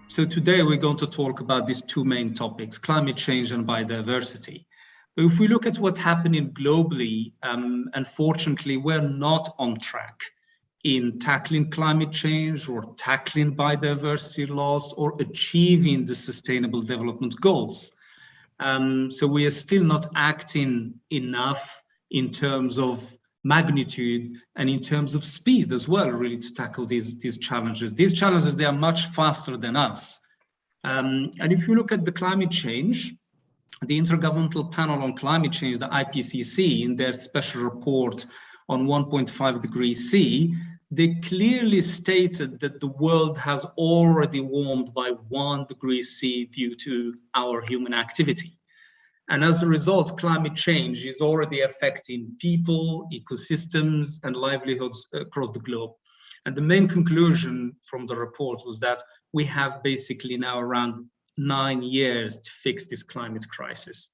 So today we're going to talk about these two main topics, climate change and biodiversity. But if we look at what's happening globally, unfortunately, we're not on track in tackling climate change or tackling biodiversity loss or achieving the Sustainable Development Goals. So we are still not acting enough in terms of magnitude and in terms of speed as well, really, to tackle these challenges. These challenges, they are much faster than us. And if you look at the climate change, the Intergovernmental Panel on Climate Change, the IPCC, in their special report on 1.5 degrees C, they clearly stated that the world has already warmed by 1 degree C due to our human activity. And as a result, climate change is already affecting people, ecosystems, and livelihoods across the globe. And the main conclusion from the report was that we have basically now around 9 years to fix this climate crisis.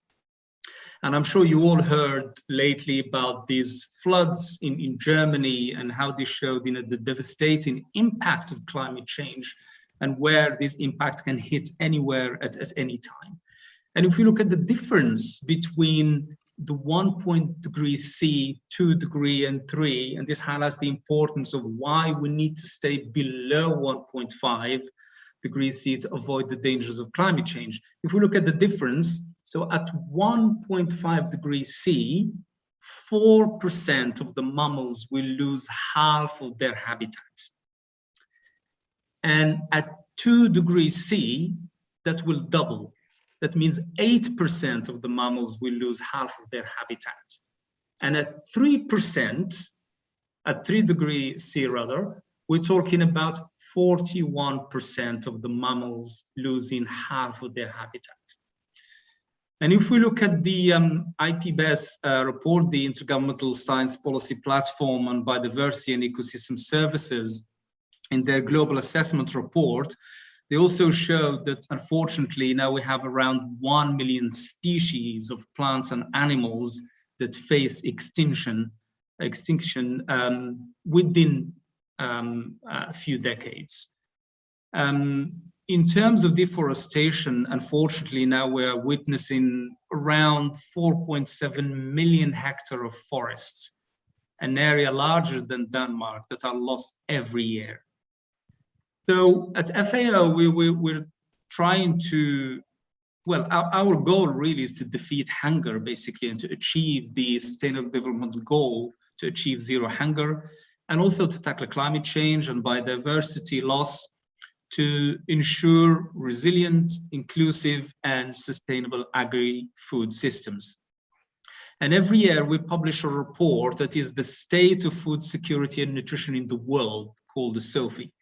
And I'm sure you all heard lately about these floods in Germany and how they showed, the devastating impact of climate change and where this impact can hit anywhere at any time. And if we look at the difference between the 1 degree C, 2 degree, and 3, and this highlights the importance of why we need to stay below 1.5 degrees C to avoid the dangers of climate change. If we look at the difference, so at 1.5 degrees C, 4% of the mammals will lose half of their habitat. And at 2 degrees C, that will double. That means 8% of the mammals will lose half of their habitat. And at 3%, at 3 degrees C rather, we're talking about 41% of the mammals losing half of their habitat. And if we look at the IPBES report, the Intergovernmental Science Policy Platform on Biodiversity and Ecosystem Services, in their global assessment report, they also showed that unfortunately now we have around 1 million species of plants and animals that face extinction within a few decades. In terms of deforestation, unfortunately, now we're witnessing around 4.7 million hectares of forests, an area larger than Denmark, that are lost every year. So at FAO, we're trying to, well, our goal really is to defeat hunger, basically, and to achieve the Sustainable Development Goal, to achieve zero hunger, and also to tackle climate change and biodiversity loss, to ensure resilient, inclusive, and sustainable agri-food systems. And every year we publish a report that is the state of food security and nutrition in the world, called the SOFI.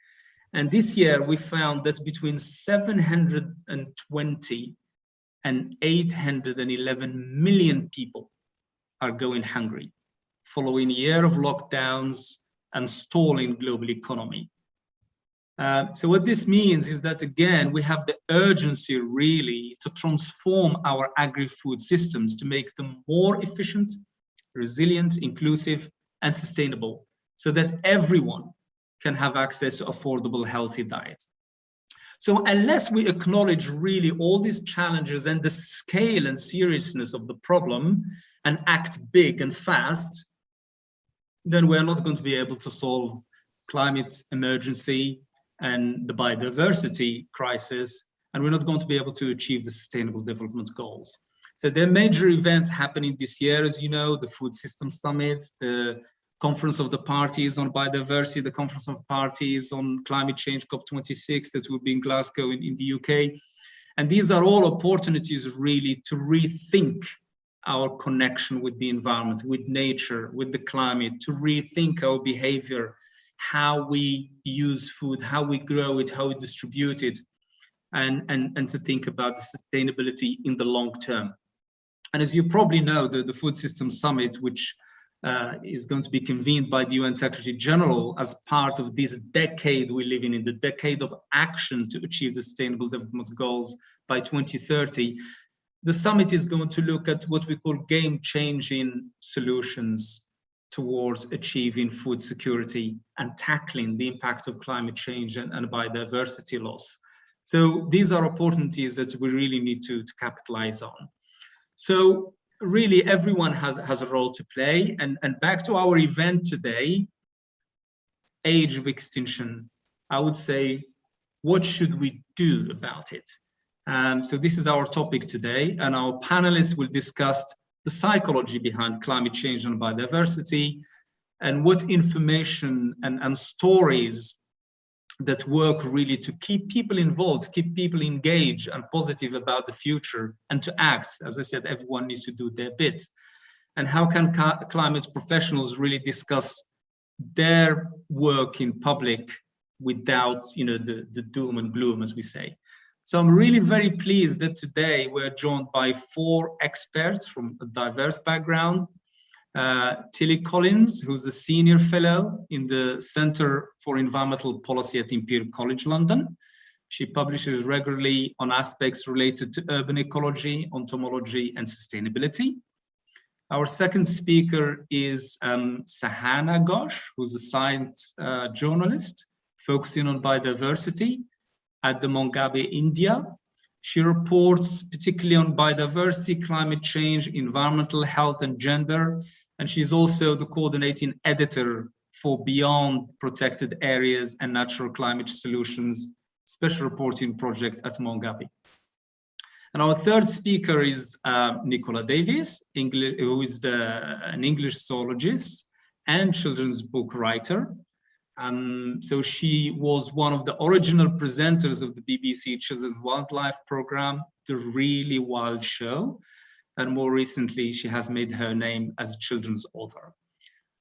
And this year we found that between 720 and 811 million people are going hungry, following a year of lockdowns and stalling global economy. So what this means is that, again, we have the urgency really to transform our agri-food systems to make them more efficient, resilient, inclusive, and sustainable, so that everyone can have access to affordable, healthy diets. So unless we acknowledge really all these challenges and the scale and seriousness of the problem and act big and fast, then we're not going to be able to solve climate emergency and the biodiversity crisis, and we're not going to be able to achieve the Sustainable Development Goals. So there are major events happening this year, as you know, the Food System Summit, the Conference of the Parties on Biodiversity, the Conference of Parties on Climate Change, COP26, that will be in Glasgow in the UK. And these are all opportunities really to rethink our connection with the environment, with nature, with the climate, to rethink our behavior, how we use food, how we grow it, how we distribute it, and to think about the sustainability in the long term. And as you probably know, the Food System Summit, which is going to be convened by the UN Secretary General as part of this decade we live in the decade of action to achieve the Sustainable Development Goals by 2030. The summit is going to look at what we call game-changing solutions towards achieving food security and tackling the impact of climate change and biodiversity loss. So these are opportunities that we really need to capitalize on. So really everyone has a role to play. And back to our event today, Age of Extinction, I would say, what should we do about it? So this is our topic today, and our panelists will discuss the psychology behind climate change and biodiversity, and what information and stories that work really to keep people involved, keep people engaged and positive about the future, and to act. As I said, everyone needs to do their bit. And how can climate professionals really discuss their work in public without, the doom and gloom, as we say. So I'm really very pleased that today we're joined by 4 experts from a diverse background. Tilly Collins, who's a senior fellow in the Centre for Environmental Policy at Imperial College London. She publishes regularly on aspects related to urban ecology, entomology, and sustainability. Our second speaker is Sahana Ghosh, who's a science journalist focusing on biodiversity at the Mongabe, India. She reports particularly on biodiversity, climate change, environmental health, and gender. And she's also the coordinating editor for Beyond Protected Areas and Natural Climate Solutions Special Reporting Project at Mongabe. And our third speaker is Nicola Davies, who is an English zoologist and children's book writer. So she was one of the original presenters of the BBC Children's Wildlife Programme, The Really Wild Show. And more recently, she has made her name as a children's author.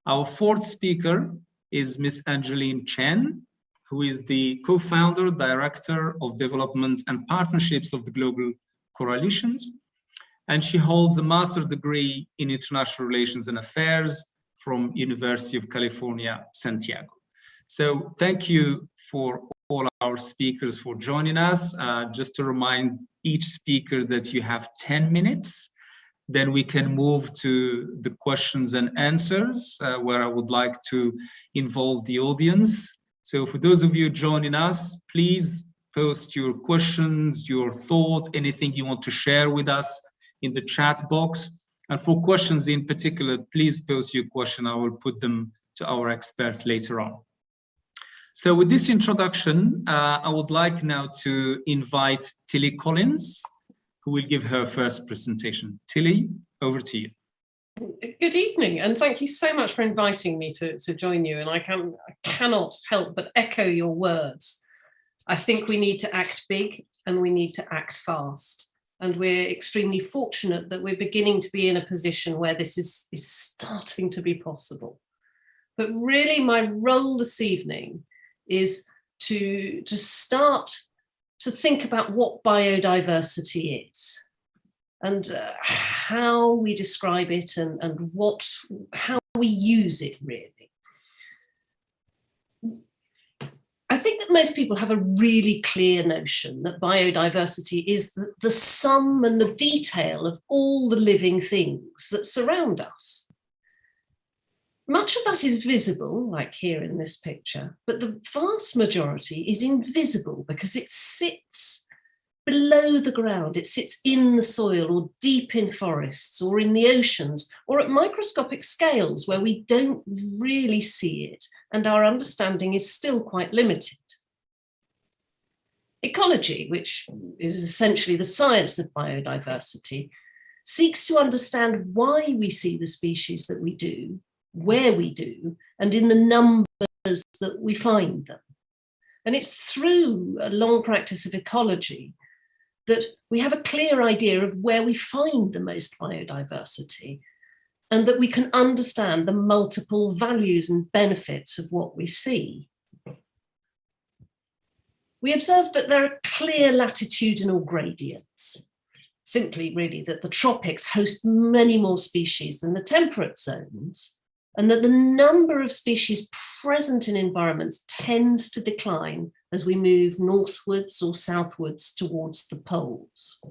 Our fourth speaker is Miss Angeline Chen, who is the co-founder, director of development and partnerships of the Global Coralition. And she holds a master's degree in international relations and affairs from University of California, Santiago. So thank you for all our speakers for joining us. Just to remind each speaker that you have 10 minutes. Then we can move to the questions and answers, where I would like to involve the audience. So for those of you joining us, please post your questions, your thoughts, anything you want to share with us in the chat box. And for questions in particular, please post your question. I will put them to our expert later on. So with this introduction, I would like now to invite Tilly Collins, who will give her first presentation. Tilly, over to you. Good evening, and thank you so much for inviting me to join you. And I cannot help but echo your words. I think we need to act big and we need to act fast. And we're extremely fortunate that we're beginning to be in a position where this is starting to be possible. But really my role this evening is to start to think about what biodiversity is and how we describe it and how we use it really. I think that most people have a really clear notion that biodiversity is the sum and the detail of all the living things that surround us. Much of that is visible, like here in this picture, but the vast majority is invisible because it sits below the ground. It sits in the soil or deep in forests or in the oceans or at microscopic scales where we don't really see it and our understanding is still quite limited. Ecology, which is essentially the science of biodiversity, seeks to understand why we see the species that we do, where we do, and in the numbers that we find them. And it's through a long practice of ecology that we have a clear idea of where we find the most biodiversity and that we can understand the multiple values and benefits of what we see. We observe that there are clear latitudinal gradients, simply really that the tropics host many more species than the temperate zones, and that the number of species present in environments tends to decline as we move northwards or southwards towards the poles.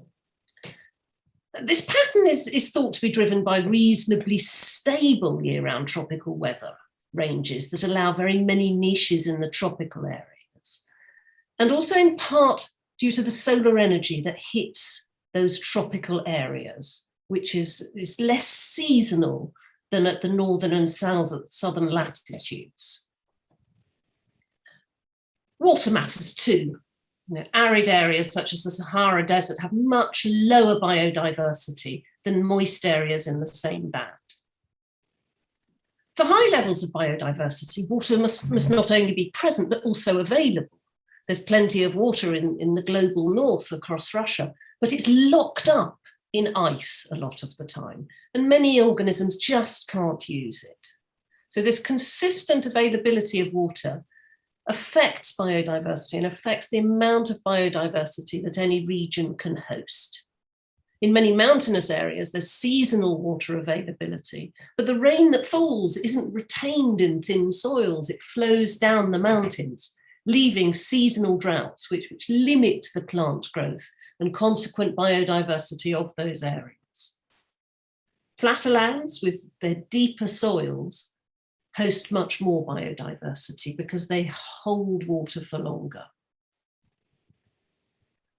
This pattern is thought to be driven by reasonably stable year-round tropical weather ranges that allow very many niches in the tropical areas, and also in part due to the solar energy that hits those tropical areas, which is less seasonal than at the northern and southern latitudes. Water matters too. Arid areas such as the Sahara Desert have much lower biodiversity than moist areas in the same band. For high levels of biodiversity, water must not only be present, but also available. There's plenty of water in the global north across Russia, but it's locked up in ice a lot of the time, and many organisms just can't use it. So this consistent availability of water affects biodiversity and affects the amount of biodiversity that any region can host. In many mountainous areas, there's seasonal water availability, but the rain that falls isn't retained in thin soils. It flows down the mountains, leaving seasonal droughts, which limit the plant growth and consequent biodiversity of those areas. Flatter lands with their deeper soils host much more biodiversity because they hold water for longer.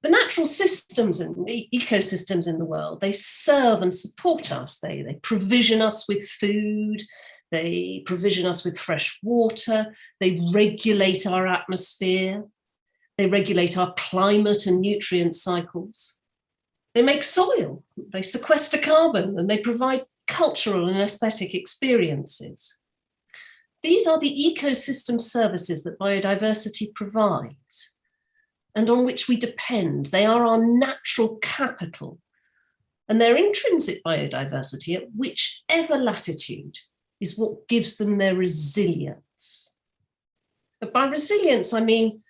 The natural systems and the ecosystems in the world, they serve and support us. They provision us with food, they provision us with fresh water, they regulate our atmosphere, they regulate our climate and nutrient cycles. They make soil, they sequester carbon, and they provide cultural and aesthetic experiences. These are the ecosystem services that biodiversity provides and on which we depend. They are our natural capital, and their intrinsic biodiversity at whichever latitude is what gives them their resilience. But by resilience, I mean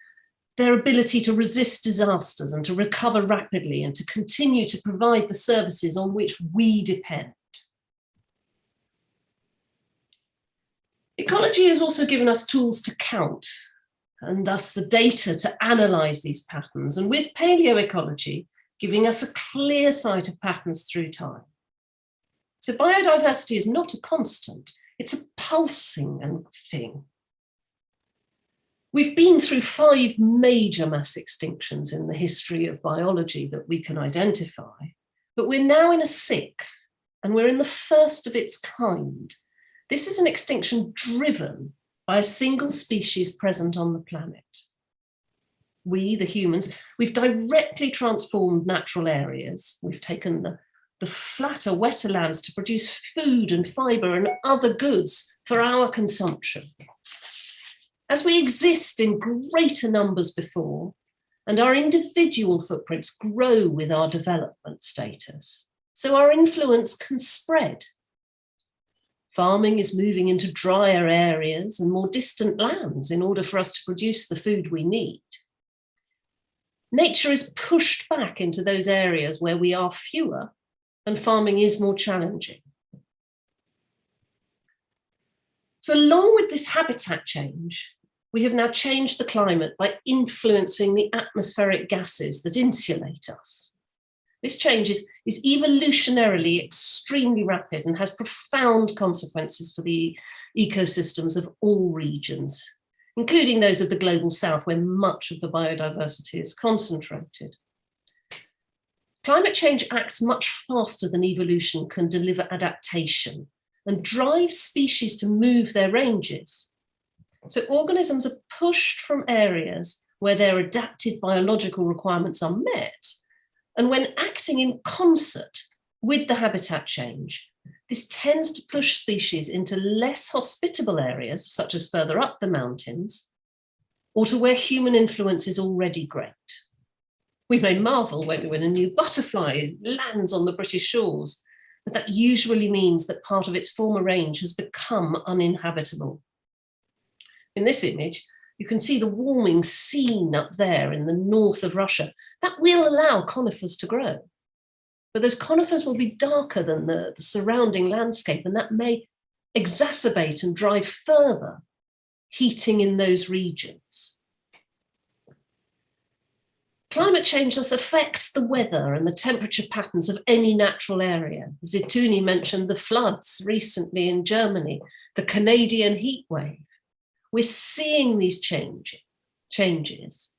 their ability to resist disasters and to recover rapidly and to continue to provide the services on which we depend. Ecology has also given us tools to count and thus the data to analyse these patterns, and with paleoecology giving us a clear sight of patterns through time. So biodiversity is not a constant, it's a pulsing thing. We've been through 5 major mass extinctions in the history of biology that we can identify, but we're now in a 6th, and we're in the first of its kind. This is an extinction driven by a single species present on the planet. We, the humans, we've directly transformed natural areas. We've taken the flatter, wetter lands to produce food and fibre and other goods for our consumption. As we exist in greater numbers before, and our individual footprints grow with our development status, so our influence can spread. Farming is moving into drier areas and more distant lands in order for us to produce the food we need. Nature is pushed back into those areas where we are fewer and farming is more challenging. So along with this habitat change, we have now changed the climate by influencing the atmospheric gases that insulate us. This change is evolutionarily extremely rapid and has profound consequences for the ecosystems of all regions, including those of the global south, where much of the biodiversity is concentrated. Climate change acts much faster than evolution can deliver adaptation and drives species to move their ranges. So organisms are pushed from areas where their adapted biological requirements are met, and when acting in concert with the habitat change, this tends to push species into less hospitable areas, such as further up the mountains, or to where human influence is already great. We may marvel when a new butterfly lands on the British shores, but that usually means that part of its former range has become uninhabitable. In this image, you can see the warming scene up there in the north of Russia. That will allow conifers to grow. But those conifers will be darker than the surrounding landscape, and that may exacerbate and drive further heating in those regions. Climate change thus affects the weather and the temperature patterns of any natural area. Zitouni mentioned the floods recently in Germany, the Canadian heat wave. We're seeing these changes,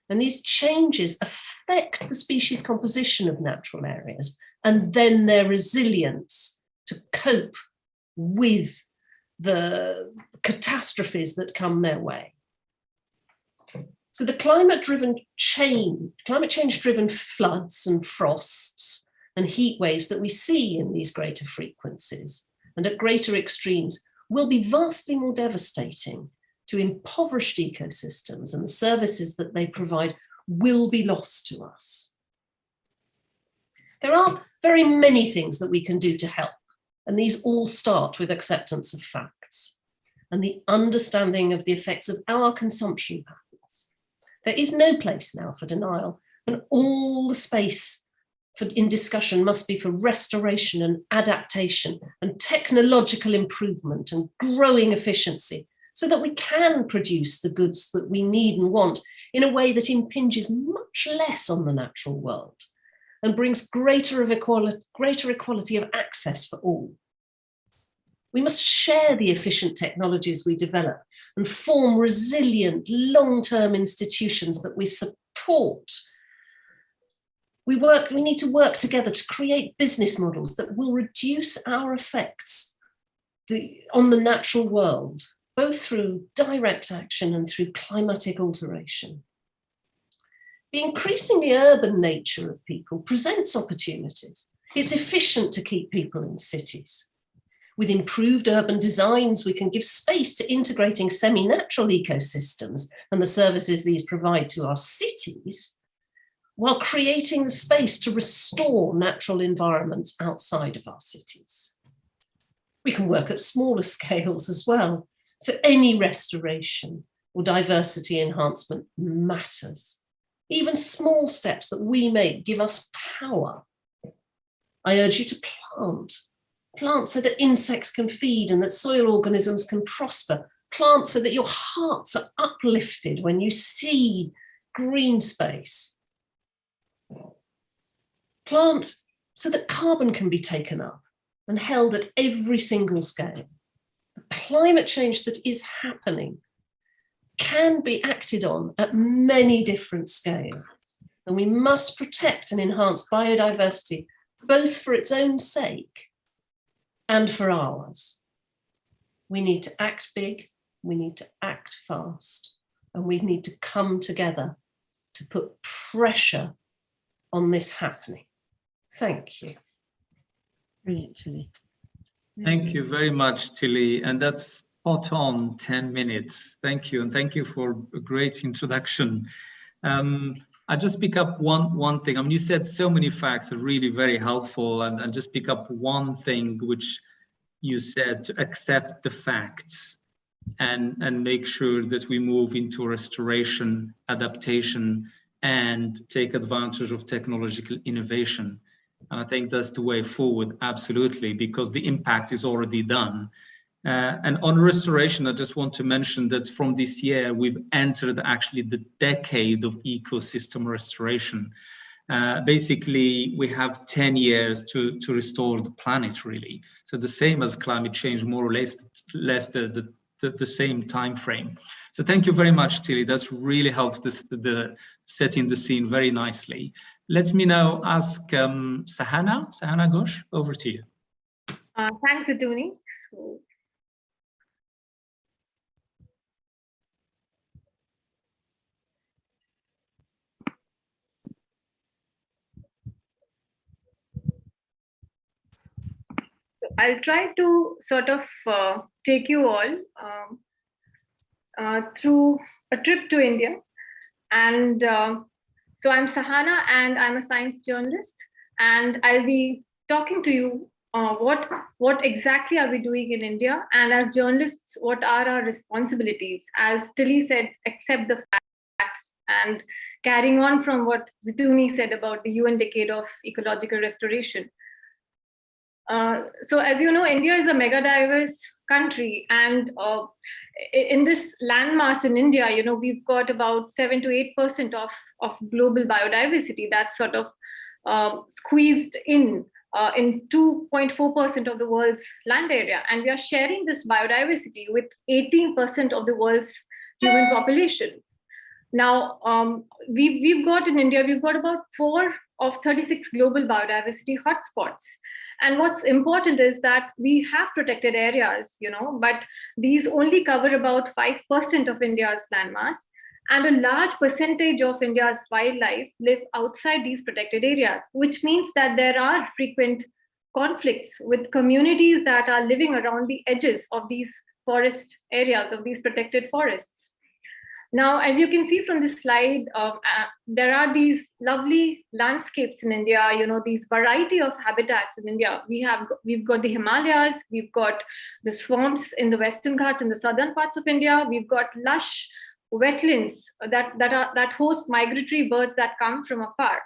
and these changes affect the species composition of natural areas and then their resilience to cope with the catastrophes that come their way. So the climate change-driven floods and frosts and heat waves that we see in these greater frequencies and at greater extremes will be vastly more devastating to impoverished ecosystems, and the services that they provide will be lost to us. There are very many things that we can do to help, and these all start with acceptance of facts and the understanding of the effects of our consumption patterns. There is no place now for denial, and all the space in discussion must be for restoration and adaptation and technological improvement and growing efficiency, so that we can produce the goods that we need and want in a way that impinges much less on the natural world and brings greater equality of access for all. We must share the efficient technologies we develop and form resilient, long-term institutions that we support. We need to work together to create business models that will reduce our effects on the natural world, both through direct action and through climatic alteration. The increasingly urban nature of people presents opportunities. It's efficient to keep people in cities. With improved urban designs, we can give space to integrating semi-natural ecosystems and the services these provide to our cities, while creating the space to restore natural environments outside of our cities. We can work at smaller scales as well. So any restoration or diversity enhancement matters. Even small steps that we make give us power. I urge you to plant so that insects can feed and that soil organisms can prosper. Plant so that your hearts are uplifted when you see green space. Plant so that carbon can be taken up and held at every single scale. The climate change that is happening can be acted on at many different scales, and we must protect and enhance biodiversity, both for its own sake and for ours. We need to act big, we need to act fast, and we need to come together to put pressure on this happening. Thank you. Brilliant, Tilly. Thank you very much, Tilly. And that's spot on 10 minutes. Thank you. And thank you for a great introduction. I just pick up one thing. I mean, you said so many facts that are really very helpful, and just pick up one thing which you said, to accept the facts and make sure that we move into restoration, adaptation, and take advantage of technological innovation. And I think that's the way forward, absolutely, because the impact is already done. And on restoration, I just want to mention that from this year, we've entered actually the decade of ecosystem restoration. Basically, we have 10 years to restore the planet, really. So the same as climate change, more or less the same time frame. So thank you very much, Tilly. That's really helped the setting the scene very nicely. Let me now ask Sahana Ghosh, over to you. Thanks, Zitouni. I'll try to sort of take you all through a trip to India. And so I'm Sahana, and I'm a science journalist, and I'll be talking to you what exactly are we doing in India, and as journalists, what are our responsibilities? As Tilly said, accept the facts, and carrying on from what Zitouni said about the UN Decade of Ecological Restoration. So as you know, India is a mega diverse country, and in this landmass in India, we've got about 7 to 8% of global biodiversity that's sort of squeezed in 2.4% of the world's land area. And we are sharing this biodiversity with 18% of the world's human population. Now, we've got in India, we've got about 4 of 36 global biodiversity hotspots. And what's important is that we have protected areas, but these only cover about 5% of India's landmass. And a large percentage of India's wildlife live outside these protected areas, which means that there are frequent conflicts with communities that are living around the edges of these forest areas, of these protected forests. Now, as you can see from this slide, there are these lovely landscapes in India, these variety of habitats in India. We've got the Himalayas, we've got the swamps in the Western Ghats in the southern parts of India, we've got lush wetlands that host migratory birds that come from afar.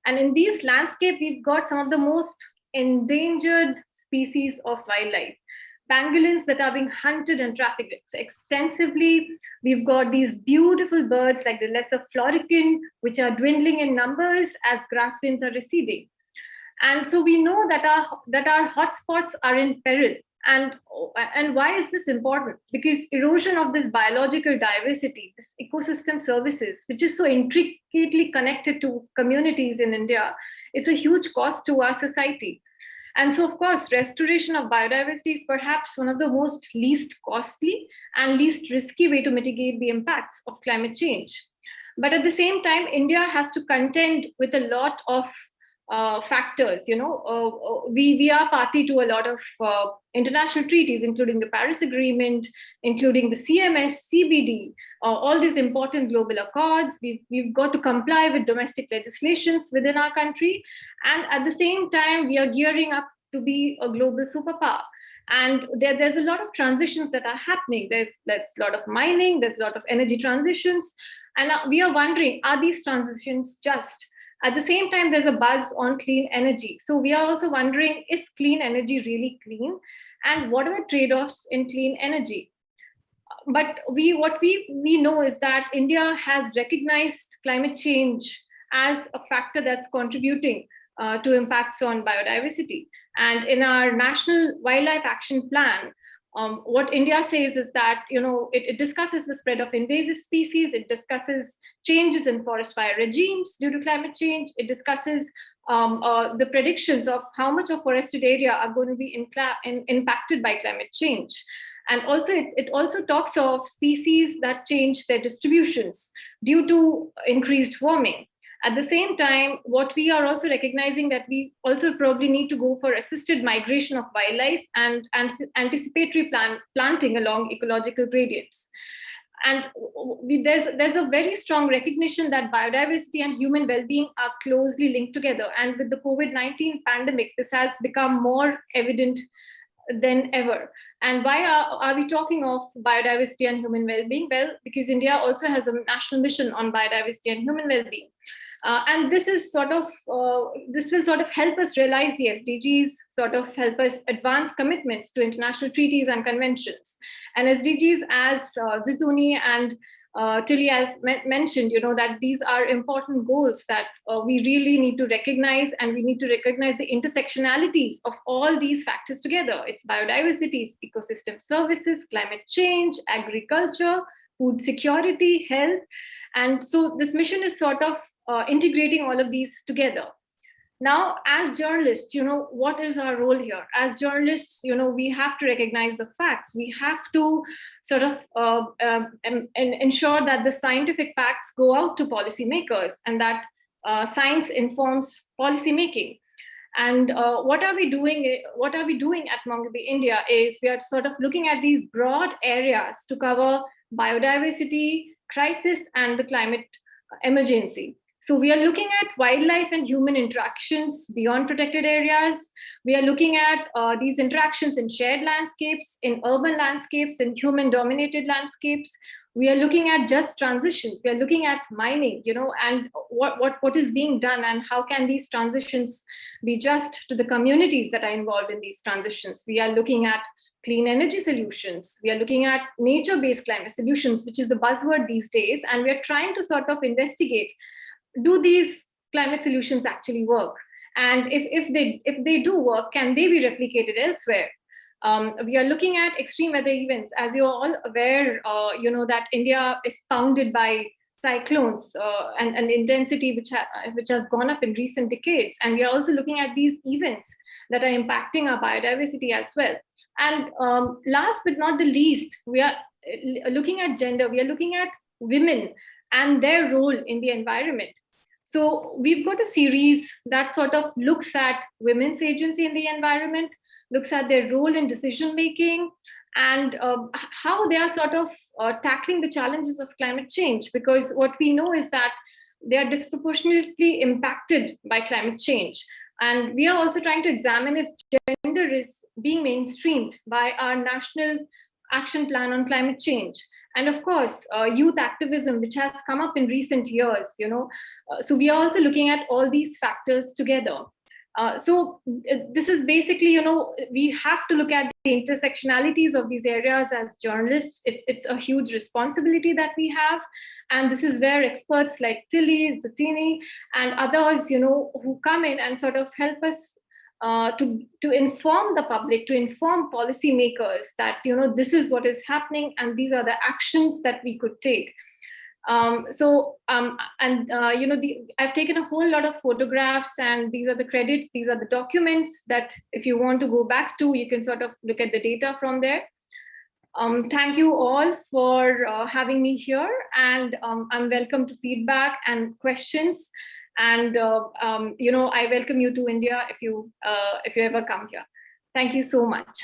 And in these landscapes, we've got some of the most endangered species of wildlife. Pangolins that are being hunted and trafficked extensively. We've got these beautiful birds like the lesser florican, which are dwindling in numbers as grasslands are receding. And so we know that our hotspots are in peril. And why is this important? Because erosion of this biological diversity, this ecosystem services, which is so intricately connected to communities in India, it's a huge cost to our society. And so, of course, restoration of biodiversity is perhaps one of the most least costly and least risky way to mitigate the impacts of climate change. But at the same time, India has to contend with a lot of factors. We are party to a lot of international treaties, including the Paris Agreement, including the CMS, CBD, all these important global accords. We've got to comply with domestic legislations within our country. And at the same time, we are gearing up to be a global superpower. And there's a lot of transitions that are happening. There's a lot of mining, there's a lot of energy transitions. And we are wondering, are these transitions just? At the same time, there's a buzz on clean energy. So we are also wondering, is clean energy really clean? And what are the trade-offs in clean energy? But what we know is that India has recognized climate change as a factor that's contributing to impacts on biodiversity. And in our National Wildlife Action Plan, what India says is that, it discusses the spread of invasive species, it discusses changes in forest fire regimes due to climate change, it discusses the predictions of how much of forested area are going to be impacted by climate change. And also, it also talks of species that change their distributions due to increased warming. At the same time, what we are also recognizing that we also probably need to go for assisted migration of wildlife and anticipatory planting along ecological gradients. And there's a very strong recognition that biodiversity and human well-being are closely linked together. And with the COVID-19 pandemic, this has become more evident than ever. And why are we talking of biodiversity and human well-being? Well, because India also has a national mission on biodiversity and human well-being. And this will sort of help us realize the SDGs, sort of help us advance commitments to international treaties and conventions. And SDGs, as Zituni and Tilly has mentioned, that these are important goals that we really need to recognize, and we need to recognize the intersectionalities of all these factors together. It's biodiversity, it's ecosystem services, climate change, agriculture, food security, health. And so this mission is sort of integrating all of these together. Now, as journalists, what is our role here? As journalists, we have to recognize the facts. We have to sort of ensure that the scientific facts go out to policymakers and that science informs policymaking. And what are we doing at MongoDB India is we are sort of looking at these broad areas to cover biodiversity, crisis, and the climate emergency. So we are looking at wildlife and human interactions beyond protected areas. We are looking at these interactions in shared landscapes, in urban landscapes, in human-dominated landscapes. We are looking at just transitions. We are looking at mining, and what is being done and how can these transitions be just to the communities that are involved in these transitions. We are looking at clean energy solutions. We are looking at nature-based climate solutions, which is the buzzword these days. And we are trying to sort of investigate, do these climate solutions actually work? And if they do work, can they be replicated elsewhere? We are looking at extreme weather events. As you're all aware, that India is pounded by cyclones and intensity which has gone up in recent decades. And we are also looking at these events that are impacting our biodiversity as well. And last but not the least, we are looking at gender. We are looking at women and their role in the environment. So we've got a series that sort of looks at women's agency in the environment, looks at their role in decision making, and how they are sort of tackling the challenges of climate change. Because what we know is that they are disproportionately impacted by climate change. And we are also trying to examine if gender is being mainstreamed by our national action plan on climate change. And of course, youth activism, which has come up in recent years, so we are also looking at all these factors together. So this is basically, we have to look at the intersectionalities of these areas as journalists. It's a huge responsibility that we have. And this is where experts like Tilly, Zutini, and others, who come in and sort of help us to inform the public, to inform policymakers that, this is what is happening and these are the actions that we could take. I've taken a whole lot of photographs, and these are the credits, these are the documents that if you want to go back to, you can sort of look at the data from there. Thank you all for having me here, and I'm welcome to feedback and questions. And I welcome you to India if you ever come here. Thank you so much.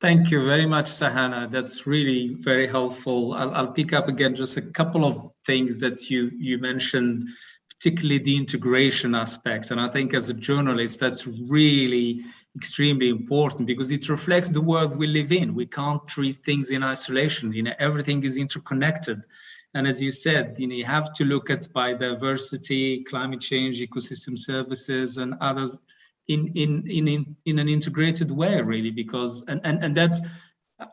Thank you very much, Sahana. That's really very helpful. I'll pick up again just a couple of things that you mentioned, particularly the integration aspects. And I think as a journalist, that's really extremely important because it reflects the world we live in. We can't treat things in isolation. Everything is interconnected. And as you said, you have to look at biodiversity, climate change, ecosystem services, and others in an integrated way, really, because and that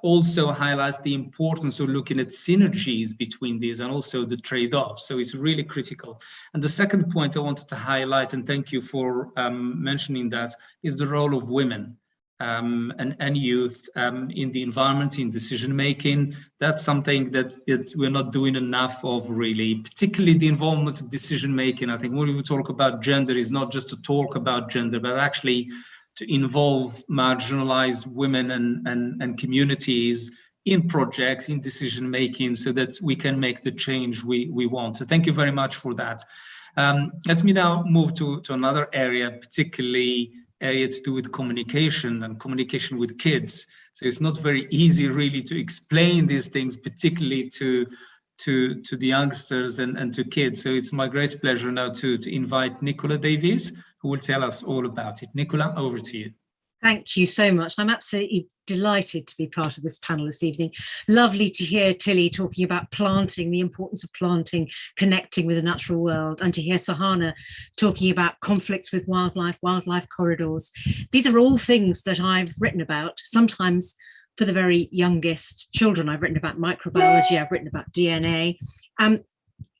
also highlights the importance of looking at synergies between these and also the trade-offs. So it's really critical. And the second point I wanted to highlight, and thank you for mentioning that, is the role of women and youth in the environment, in decision-making. That's something that we're not doing enough of, really, particularly the involvement of decision-making. I think when we talk about gender, is not just to talk about gender, but actually to involve marginalized women and communities in projects, in decision-making, so that we can make the change we want. So thank you very much for that. Let me now move to another area, particularly area to do with communication and communication with kids. So it's not very easy really to explain these things, particularly to the youngsters and to kids. So it's my great pleasure now to invite Nicola Davies, who will tell us all about it. Nicola, over to you. Thank you so much. I'm absolutely delighted to be part of this panel this evening. Lovely to hear Tilly talking about planting, the importance of planting, connecting with the natural world, and to hear Sahana talking about conflicts with wildlife, wildlife corridors. These are all things that I've written about, sometimes for the very youngest children. I've written about microbiology, I've written about DNA, and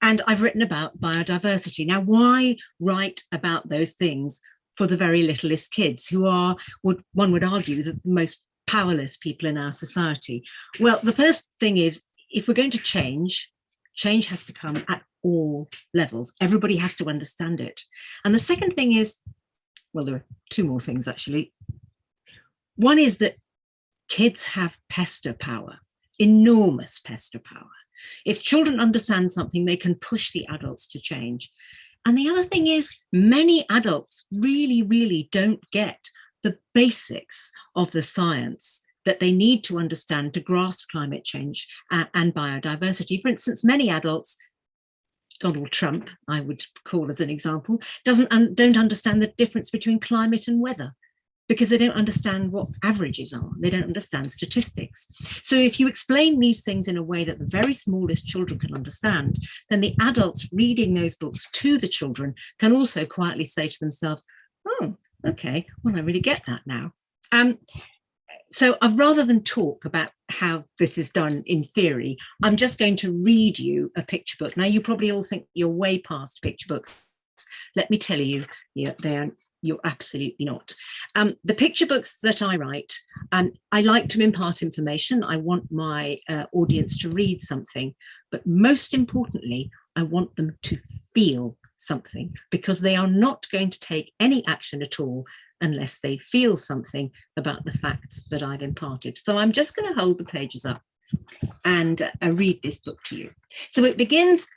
I've written about biodiversity. Now, why write about those things for the very littlest kids, who are, one would argue, the most powerless people in our society? Well, the first thing is, if we're going to change has to come at all levels. Everybody has to understand it. And the second thing is, well, there are two more things actually. One is that kids have pester power, enormous pester power. If children understand something, they can push the adults to change. And the other thing is, many adults really, really don't get the basics of the science that they need to understand to grasp climate change and biodiversity. For instance, many adults, Donald Trump, I would call as an example, don't understand the difference between climate and weather, because they don't understand what averages are. They don't understand statistics. So if you explain these things in a way that the very smallest children can understand, then the adults reading those books to the children can also quietly say to themselves, oh, okay, well, I really get that now. So rather than talk about how this is done in theory, I'm just going to read you a picture book. Now, you probably all think you're way past picture books. Let me tell you, you're absolutely not. The picture books that I write, I like to impart information. I want my audience to read something, but most importantly, I want them to feel something, because they are not going to take any action at all unless they feel something about the facts that I've imparted. So I'm just going to hold the pages up and read this book to you. So it begins,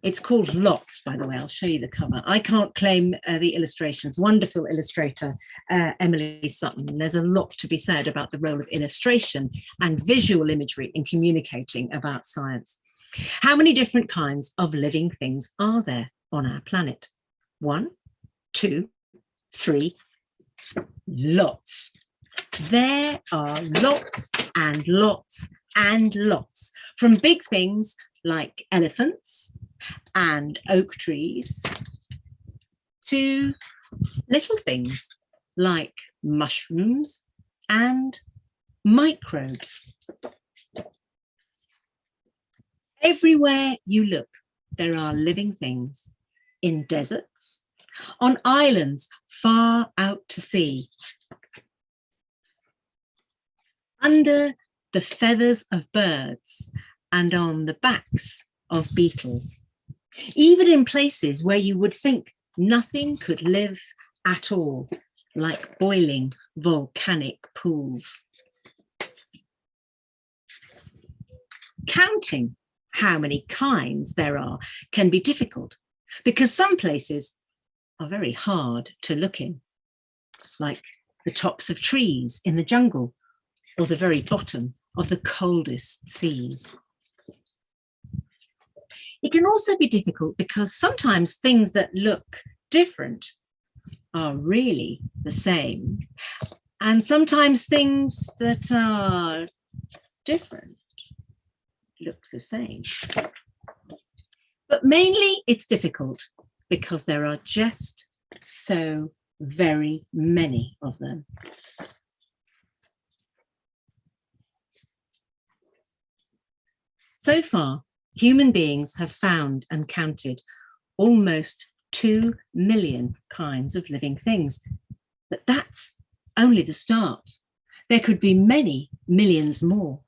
it's called Lots, by the way, I'll show you the cover. I can't claim the illustrations. Wonderful illustrator, Emily Sutton. There's a lot to be said about the role of illustration and visual imagery in communicating about science. How many different kinds of living things are there on our planet? 1, 2, 3, lots. There are lots and lots and lots, from big things like elephants and oak trees to little things like mushrooms and microbes. Everywhere you look, there are living things, in deserts, on islands far out to sea, under the feathers of birds and on the backs of beetles, even in places where you would think nothing could live at all, like boiling volcanic pools. Counting how many kinds there are can be difficult, because some places are very hard to look in, like the tops of trees in the jungle or the very bottom of the coldest seas. It can also be difficult because sometimes things that look different are really the same, and sometimes things that are different look the same. But mainly it's difficult because there are just so very many of them. So far, human beings have found and counted almost 2 million kinds of living things, but that's only the start. There could be many millions more.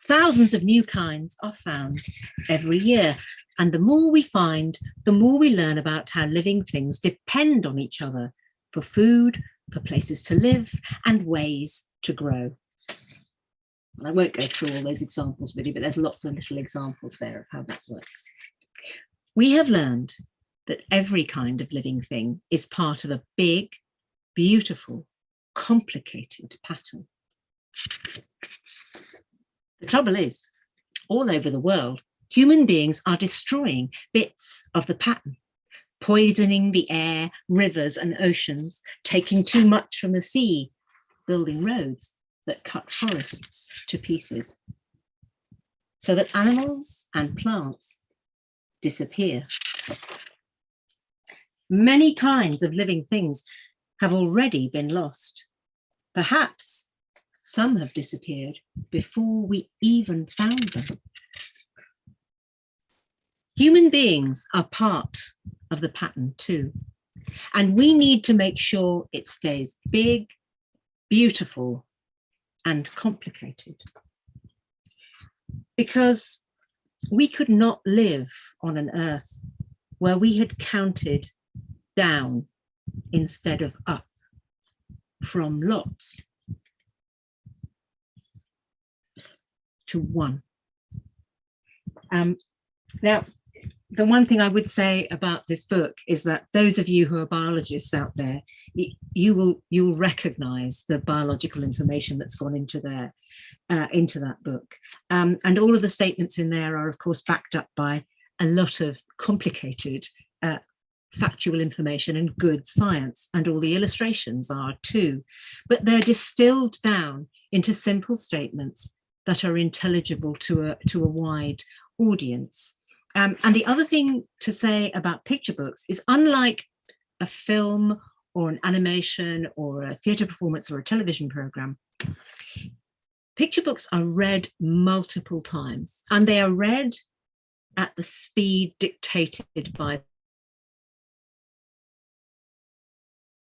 Thousands of new kinds are found every year, and the more we find, the more we learn about how living things depend on each other for food, for places to live, and ways to grow. And I won't go through all those examples with you, but there's lots of little examples there of how that works. We have learned that every kind of living thing is part of a big, beautiful, complicated pattern. The trouble is, all over the world, human beings are destroying bits of the pattern, poisoning the air, rivers and oceans, taking too much from the sea, building roads that cut forests to pieces, so that animals and plants disappear. Many kinds of living things have already been lost. Perhaps some have disappeared before we even found them. Human beings are part of the pattern too, and we need to make sure it stays big, beautiful, and complicated. Because we could not live on an earth where we had counted down instead of up, from lots to one. Now, the one thing I would say about this book is that those of you who are biologists out there, you'll recognize the biological information that's gone into that book. And all of the statements in there are, of course, backed up by a lot of complicated factual information and good science, and all the illustrations are too. But they're distilled down into simple statements that are intelligible to a wide audience. And the other thing to say about picture books is, unlike a film or an animation or a theatre performance or a television program, Picture books are read multiple times, and they are read at the speed dictated by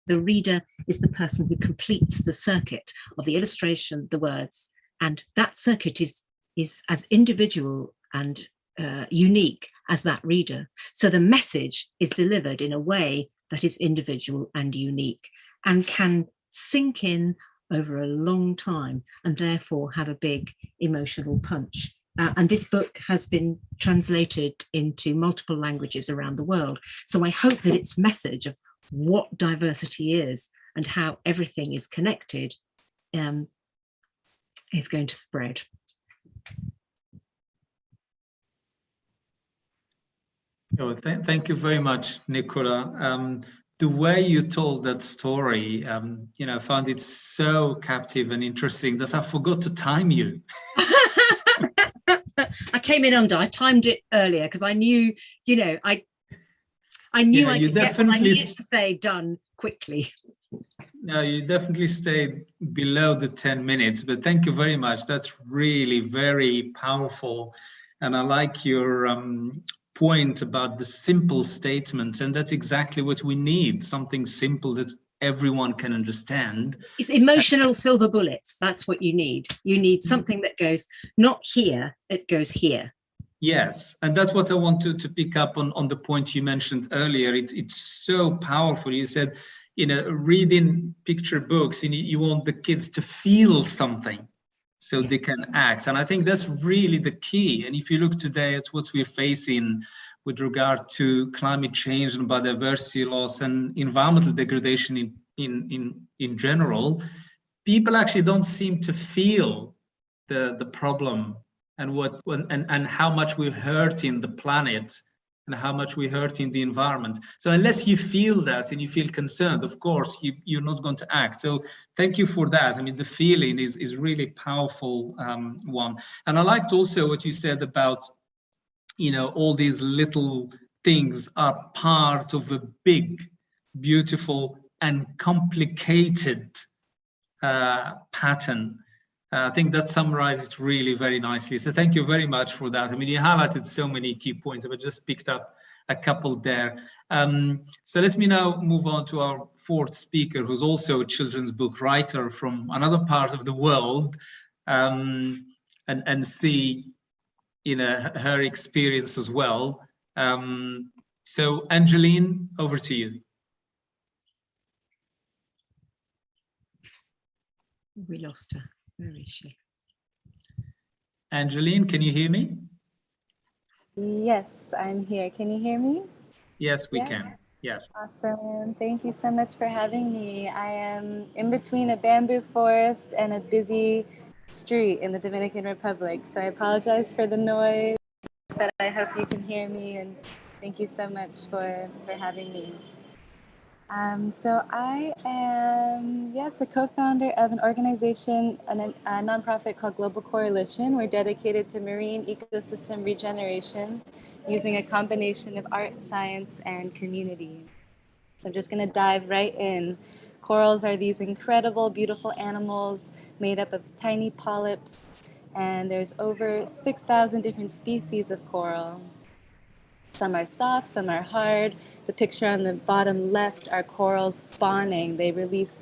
the reader. Is the person who completes the circuit of the illustration, the words, and that circuit is as individual and unique as that reader. So the message is delivered in a way that is individual and unique and can sink in over a long time and therefore have a big emotional punch. And this book has been translated into multiple languages around the world. So I hope that its message of what diversity is and how everything is connected is going to spread. Oh, thank you very much, Nicola. The way you told that story, I found it so captive and interesting that I forgot to time you. I came in under. I timed it earlier because I knew, I knew I could get what I needed to say done quickly. No, you definitely stayed below the 10 minutes, but thank you very much. That's really very powerful. And I like your point about the simple statements, and that's exactly what we need, something simple that everyone can understand. It's emotional silver bullets. That's what you need. You need something that goes not here, it goes here. Yes, and that's what I want to pick up on the point you mentioned earlier. It's so powerful. You said, reading picture books, you want the kids to feel something so they can act. And I think that's really the key. And if you look today at what we're facing with regard to climate change and biodiversity loss and environmental degradation in general, people actually don't seem to feel the problem and how much we're hurting the planet and how much we're hurting the environment. So unless you feel that and you feel concerned, of course, you're not going to act. So thank you for that. I mean, the feeling is really powerful one. And I liked also what you said about, all these little things are part of a big, beautiful and complicated pattern. I think that summarizes it really very nicely. So thank you very much for that. I mean, you highlighted so many key points, but just picked up a couple there. So let me now move on to our fourth speaker, who's also a children's book writer from another part of the world, and see, her experience as well. So Angeline, over to you. We lost her. Where is she? Angeline, can you hear me? Yes, I'm here. Can you hear me? Yes, we can. Yes. Awesome. Thank you so much for having me. I am in between a bamboo forest and a busy street in the Dominican Republic. So I apologize for the noise, but I hope you can hear me, and thank you so much for having me. So I am, a co-founder of an organization, a nonprofit called Global Coralition. We're dedicated to marine ecosystem regeneration using a combination of art, science, and community. So I'm just going to dive right in. Corals are these incredible, beautiful animals made up of tiny polyps, and there's over 6,000 different species of coral. Some are soft, some are hard. The picture on the bottom left are corals spawning. They release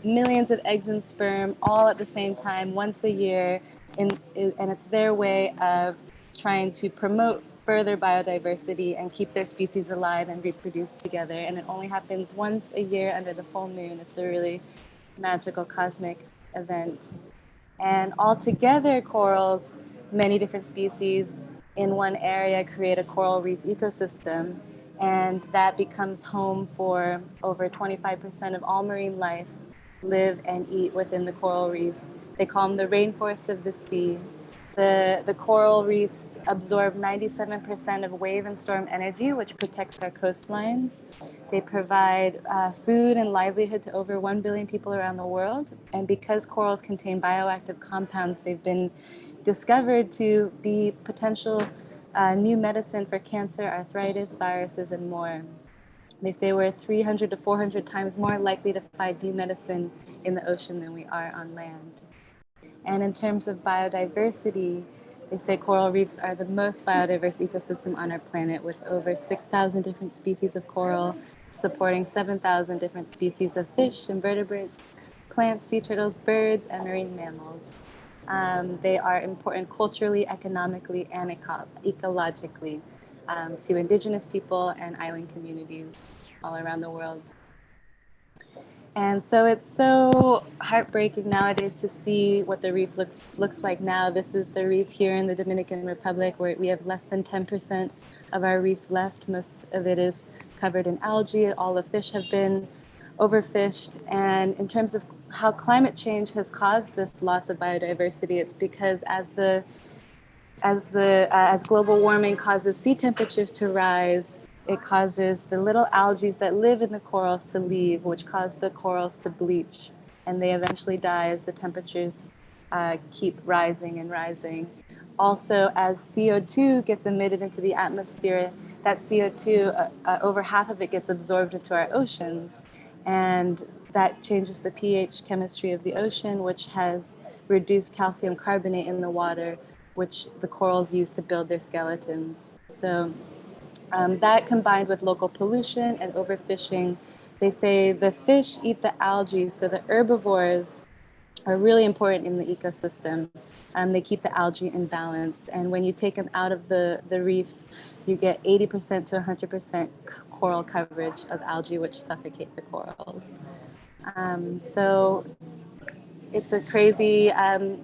millions of eggs and sperm all at the same time once a year, and it's their way of trying to promote further biodiversity and keep their species alive and reproduce together. And it only happens once a year under the full moon. It's a really magical cosmic event. And altogether, corals, many different species in one area, create a coral reef ecosystem, and that becomes home for over 25% of all marine life live and eat within the coral reef. They call them the rainforests of the sea. The coral reefs absorb 97% of wave and storm energy, which protects our coastlines. They provide food and livelihood to over 1 billion people around the world. And because corals contain bioactive compounds, they've been discovered to be potential new medicine for cancer, arthritis, viruses, and more. They say we're 300 to 400 times more likely to find new medicine in the ocean than we are on land. And in terms of biodiversity, they say coral reefs are the most biodiverse ecosystem on our planet, with over 6,000 different species of coral, supporting 7,000 different species of fish, invertebrates, plants, sea turtles, birds, and marine mammals. They are important culturally, economically, and ecologically to indigenous people and island communities all around the world. And so it's so heartbreaking nowadays to see what the reef looks like now. This is the reef here in the Dominican Republic, where we have less than 10% of our reef left. Most of it is covered in algae. All the fish have been overfished. And in terms of how climate change has caused this loss of biodiversity, it's because as global warming causes sea temperatures to rise, it causes the little algae that live in the corals to leave, which cause the corals to bleach, and they eventually die as the temperatures keep rising and rising. Also, as CO2 gets emitted into the atmosphere, that CO2, over half of it gets absorbed into our oceans, and that changes the pH chemistry of the ocean, which has reduced calcium carbonate in the water, which the corals use to build their skeletons. So that combined with local pollution and overfishing, they say the fish eat the algae, so the herbivores are really important in the ecosystem. They keep the algae in balance, and when you take them out of the reef, you get 80% to 100% coral coverage of algae, which suffocate the corals. So it's a crazy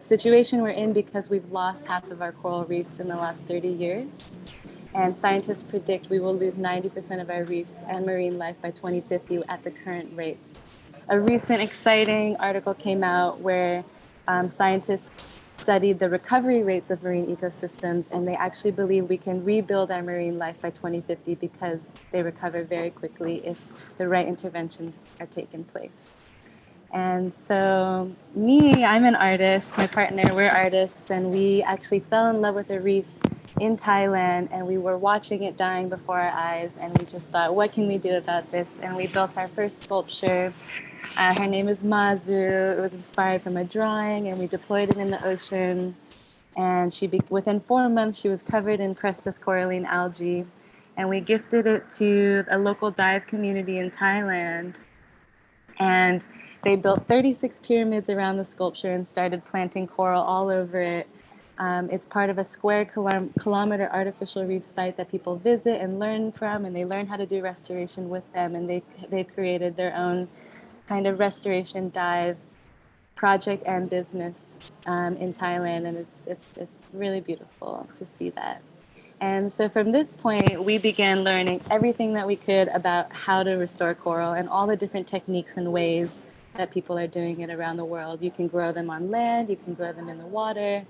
situation we're in because we've lost half of our coral reefs in the last 30 years. And scientists predict we will lose 90% of our reefs and marine life by 2050 at the current rates. A recent exciting article came out where scientists studied the recovery rates of marine ecosystems, and they actually believe we can rebuild our marine life by 2050 because they recover very quickly if the right interventions are taken place. And so I'm an artist, my partner, we're artists, and we actually fell in love with a reef in Thailand, and we were watching it dying before our eyes, and we just thought, what can we do about this? And we built our first sculpture. Her name is Mazu. It was inspired from a drawing, and we deployed it in the ocean. And within 4 months, she was covered in Crestus coralline algae, and we gifted it to a local dive community in Thailand. And they built 36 pyramids around the sculpture and started planting coral all over it. It's part of a square kilometer artificial reef site that people visit and learn from, and they learn how to do restoration with them. And they've created their own kind of restoration dive project and business in Thailand, and it's really beautiful to see that. And so from this point, we began learning everything that we could about how to restore coral and all the different techniques and ways that people are doing it around the world. You can grow them on land, you can grow them in the water.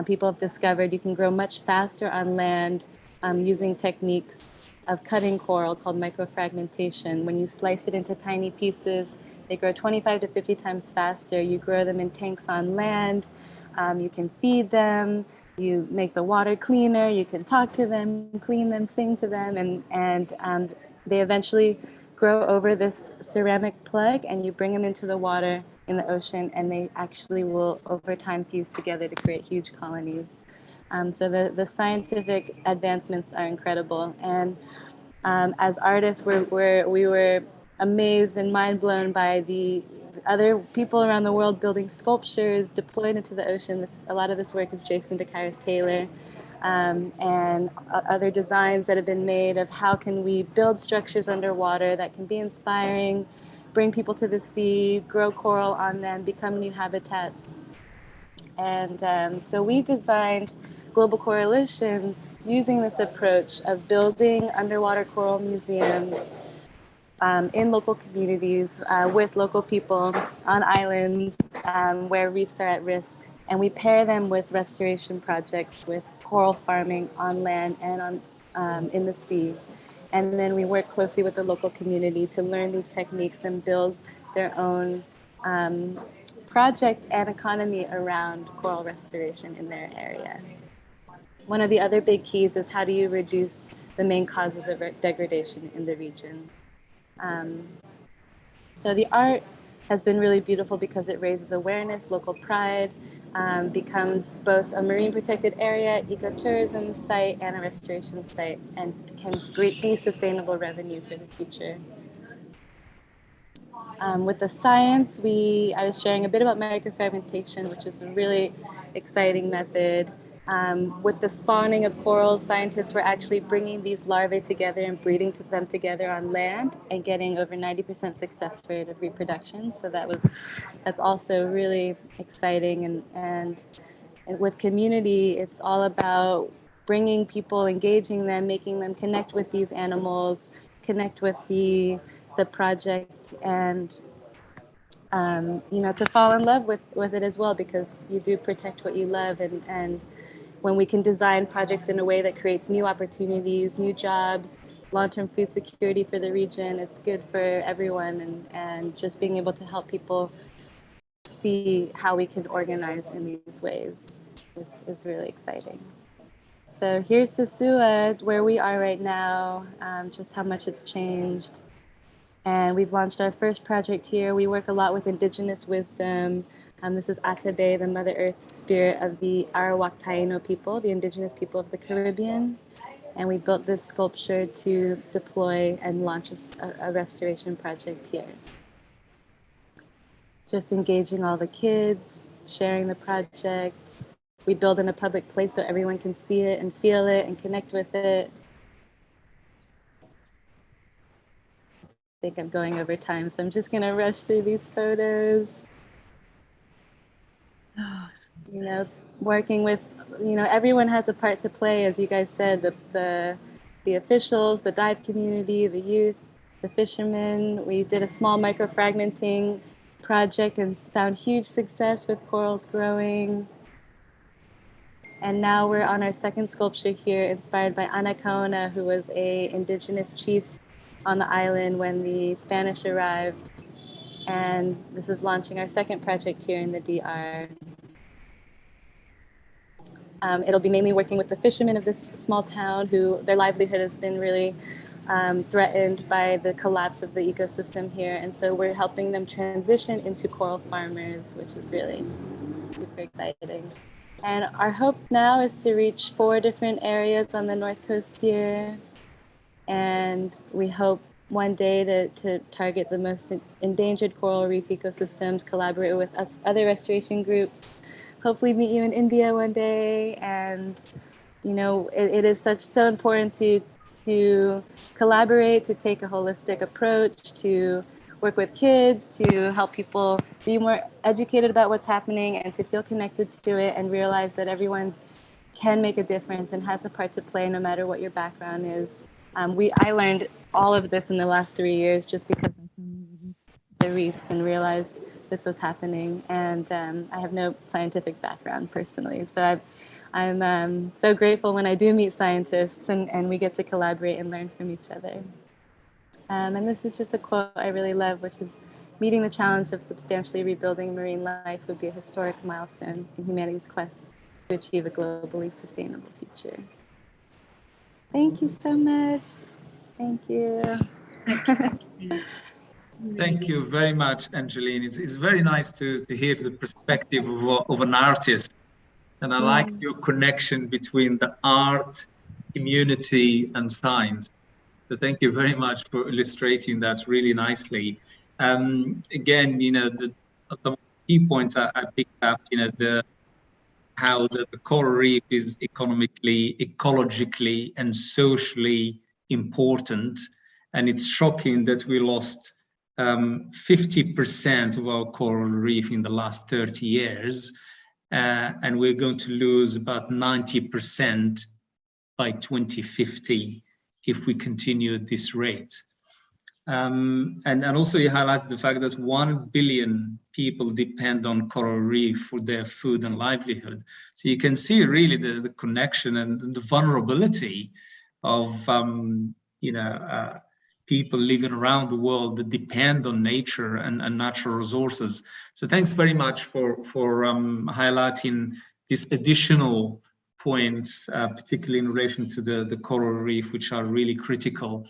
People have discovered you can grow much faster on land using techniques of cutting coral called microfragmentation. When you slice it into tiny pieces, they grow 25 to 50 times faster. You grow them in tanks on land. You can feed them. You make the water cleaner. You can talk to them, clean them, sing to them, and they eventually grow over this ceramic plug, and you bring them into the water in the ocean, and they actually will over time fuse together to create huge colonies. So the scientific advancements are incredible, and as artists, we were amazed and mind blown by the other people around the world building sculptures deployed into the ocean. A lot of this work is Jason DeCaius Taylor, and other designs that have been made of how can we build structures underwater that can be inspiring, bring people to the sea, grow coral on them, become new habitats. And so we designed Global Coralition using this approach of building underwater coral museums in local communities with local people on islands where reefs are at risk. And we pair them with restoration projects with coral farming on land and in the sea. And then we work closely with the local community to learn these techniques and build their own project and economy around coral restoration in their area. One of the other big keys is how do you reduce the main causes of degradation in the region. So the art has been really beautiful because it raises awareness, local pride. becomes both a marine protected area, ecotourism site, and a restoration site, and can be sustainable revenue for the future. With the science, I was sharing a bit about microfragmentation, which is a really exciting method. With the spawning of corals, scientists were actually bringing these larvae together and breeding them together on land and getting over 90% success rate of reproduction. So that's also really exciting. And with community, it's all about bringing people, engaging them, making them connect with these animals, connect with the project, and to fall in love with it as well, because you do protect what you love. And when we can design projects in a way that creates new opportunities, new jobs, long-term food security for the region, it's good for everyone. And just being able to help people see how we can organize in these ways is really exciting. So here's Sosua, where we are right now, just how much it's changed. And we've launched our first project here. We work a lot with indigenous wisdom. This is Atabe, the Mother Earth spirit of the Arawak Taino people, the indigenous people of the Caribbean. And we built this sculpture to deploy and launch a restoration project here. Just engaging all the kids, sharing the project. We build in a public place so everyone can see it and feel it and connect with it. I think I'm going over time, so I'm just going to rush through these photos. Working with, everyone has a part to play, as you guys said, the officials, the dive community, the youth, the fishermen. We did a small microfragmenting project and found huge success with corals growing. And now we're on our second sculpture here, inspired by Ana Kaona, who was an indigenous chief on the island when the Spanish arrived. And this is launching our second project here in the DR. It'll be mainly working with the fishermen of this small town, who their livelihood has been really threatened by the collapse of the ecosystem here. And so we're helping them transition into coral farmers, which is really super exciting. And our hope now is to reach 4 different areas on the North Coast here. And we hope one day to target the most endangered coral reef ecosystems, collaborate with other restoration groups, hopefully meet you in India one day. And, it is so important to collaborate, to take a holistic approach, to work with kids, to help people be more educated about what's happening and to feel connected to it and realize that everyone can make a difference and has a part to play no matter what your background is. I learned all of this in the last 3 years just because the reefs and realized this was happening. And I have no scientific background personally. So I'm so grateful when I do meet scientists and we get to collaborate and learn from each other. And this is just a quote I really love, which is, "Meeting the challenge of substantially rebuilding marine life would be a historic milestone in humanity's quest to achieve a globally sustainable future." Thank you so much. Thank you. Thank you very much, Angeline. It's very nice to hear the perspective of an artist. And I liked your connection between the art, community, and science. So thank you very much for illustrating that really nicely. Again, the key points I picked up, how the coral reef is economically, ecologically, and socially important. And it's shocking that we lost 50% of our coral reef in the last 30 years. And we're going to lose about 90% by 2050 if we continue at this rate. And also you highlighted the fact that 1 billion people depend on coral reef for their food and livelihood. So you can see really the connection and the vulnerability of people living around the world that depend on nature and natural resources. So thanks very much for highlighting these additional points, particularly in relation to the coral reef, which are really critical